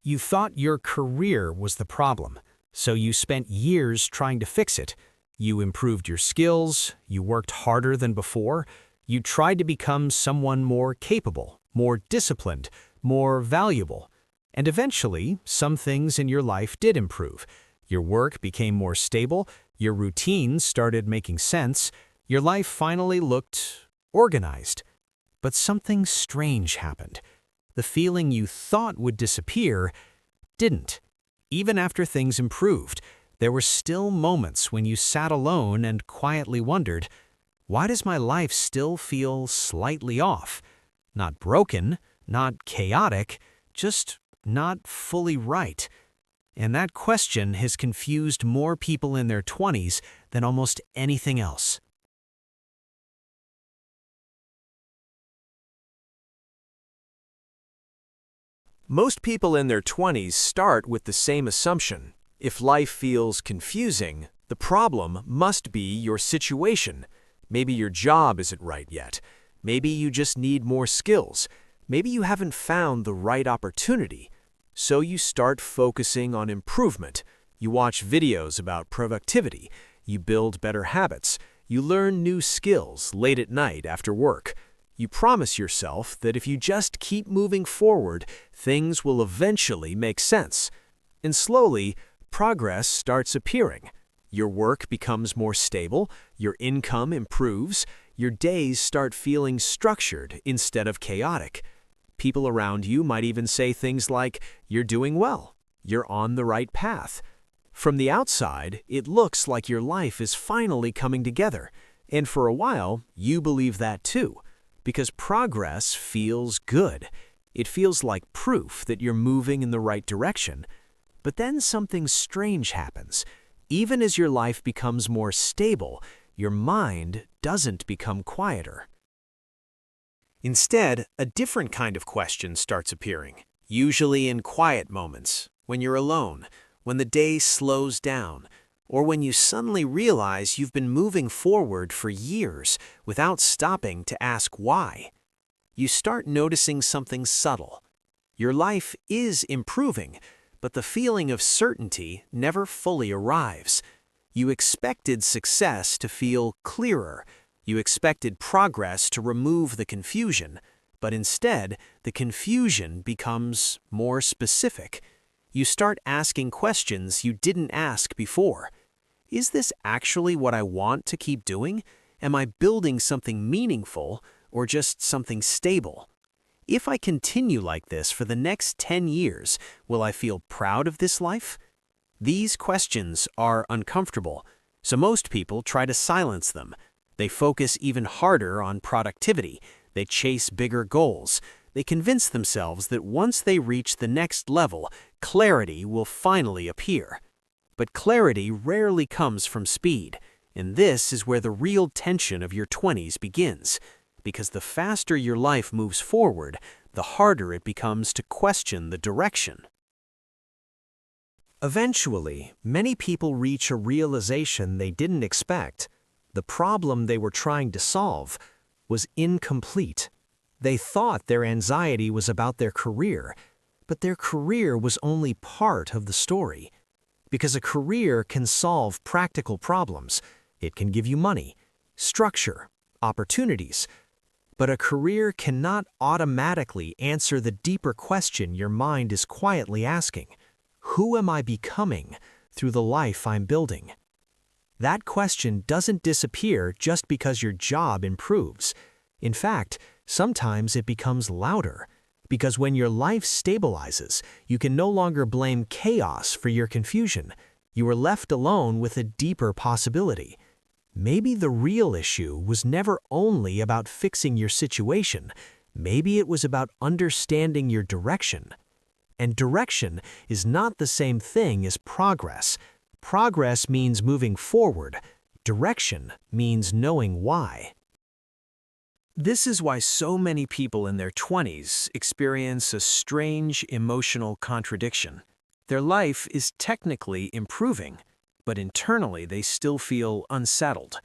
You thought your career was the problem, so you spent years trying to fix it. You improved your skills, you worked harder than before, you tried to become someone more capable, more disciplined, more valuable. And eventually, some things in your life did improve. Your work became more stable, your routines started making sense, your life finally looked organized. But something strange happened. The feeling you thought would disappear didn't. Even after things improved, there were still moments when you sat alone and quietly wondered, why does my life still feel slightly off? Not broken, not chaotic, just not fully right. And that question has confused more people in their 20s than almost anything else. Most people in their 20s start with the same assumption. If life feels confusing, the problem must be your situation. Maybe your job isn't right yet. Maybe you just need more skills. Maybe you haven't found the right opportunity. So you start focusing on improvement. You watch videos about productivity. You build better habits. You learn new skills late at night after work. You promise yourself that if you just keep moving forward, things will eventually make sense. And slowly, progress starts appearing. Your work becomes more stable, your income improves, your days start feeling structured instead of chaotic. People around you might even say things like, "You're doing well, you're on the right path." From the outside, it looks like your life is finally coming together, and for a while, you believe that too. Because progress feels good. It feels like proof that you're moving in the right direction. But then something strange happens. Even as your life becomes more stable, your mind doesn't become quieter. Instead, a different kind of question starts appearing, usually in quiet moments, when you're alone, when the day slows down, or when you suddenly realize you've been moving forward for years without stopping to ask why. You start noticing something subtle. Your life is improving, but the feeling of certainty never fully arrives. You expected success to feel clearer. You expected progress to remove the confusion, but instead, the confusion becomes more specific. You start asking questions you didn't ask before. Is this actually what I want to keep doing? Am I building something meaningful or just something stable? If I continue like this for the next 10 years, will I feel proud of this life? These questions are uncomfortable, so most people try to silence them. They focus even harder on productivity. They chase bigger goals. They convince themselves that once they reach the next level, clarity will finally appear. But clarity rarely comes from speed, and this is where the real tension of your 20s begins. Because the faster your life moves forward, the harder it becomes to question the direction. Eventually, many people reach a realization they didn't expect. The problem they were trying to solve was incomplete. They thought their anxiety was about their career, but their career was only part of the story. Because a career can solve practical problems. It can give you money, structure, opportunities. But a career cannot automatically answer the deeper question your mind is quietly asking. Who am I becoming through the life I'm building? That question doesn't disappear just because your job improves. In fact, sometimes it becomes louder. Because when your life stabilizes, you can no longer blame chaos for your confusion. You are left alone with a deeper possibility. Maybe the real issue was never only about fixing your situation. Maybe it was about understanding your direction. And direction is not the same thing as progress. Progress means moving forward. Direction means knowing why. This is why so many people in their 20s experience a strange emotional contradiction. Their life is technically improving, but internally they still feel unsettled.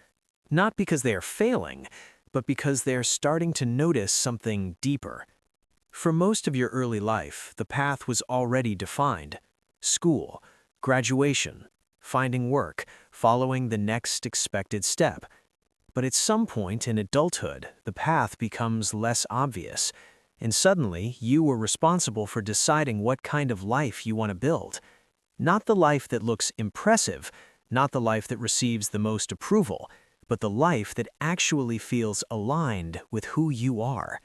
Not because they are failing, but because they are starting to notice something deeper. For most of your early life, the path was already defined. School, graduation, finding work, following the next expected step. But at some point in adulthood, the path becomes less obvious, and suddenly you were responsible for deciding what kind of life you want to build. Not the life that looks impressive, not the life that receives the most approval, but the life that actually feels aligned with who you are.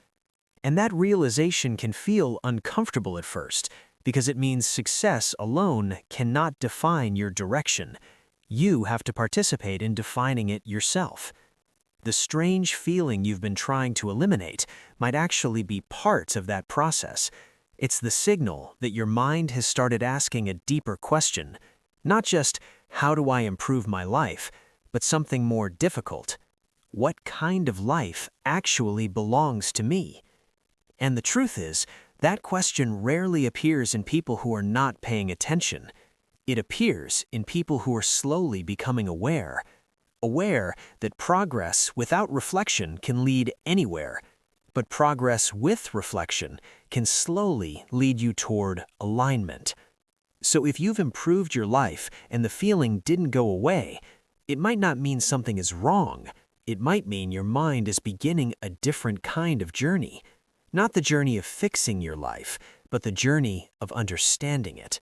And that realization can feel uncomfortable at first, because it means success alone cannot define your direction. You have to participate in defining it yourself. The strange feeling you've been trying to eliminate might actually be part of that process. It's the signal that your mind has started asking a deeper question, not just, how do I improve my life, but something more difficult. What kind of life actually belongs to me? And the truth is, that question rarely appears in people who are not paying attention. It appears in people who are slowly becoming aware that progress without reflection can lead anywhere, but progress with reflection can slowly lead you toward alignment. So if you've improved your life and the feeling didn't go away, it might not mean something is wrong. It might mean your mind is beginning a different kind of journey. Not the journey of fixing your life, but the journey of understanding it.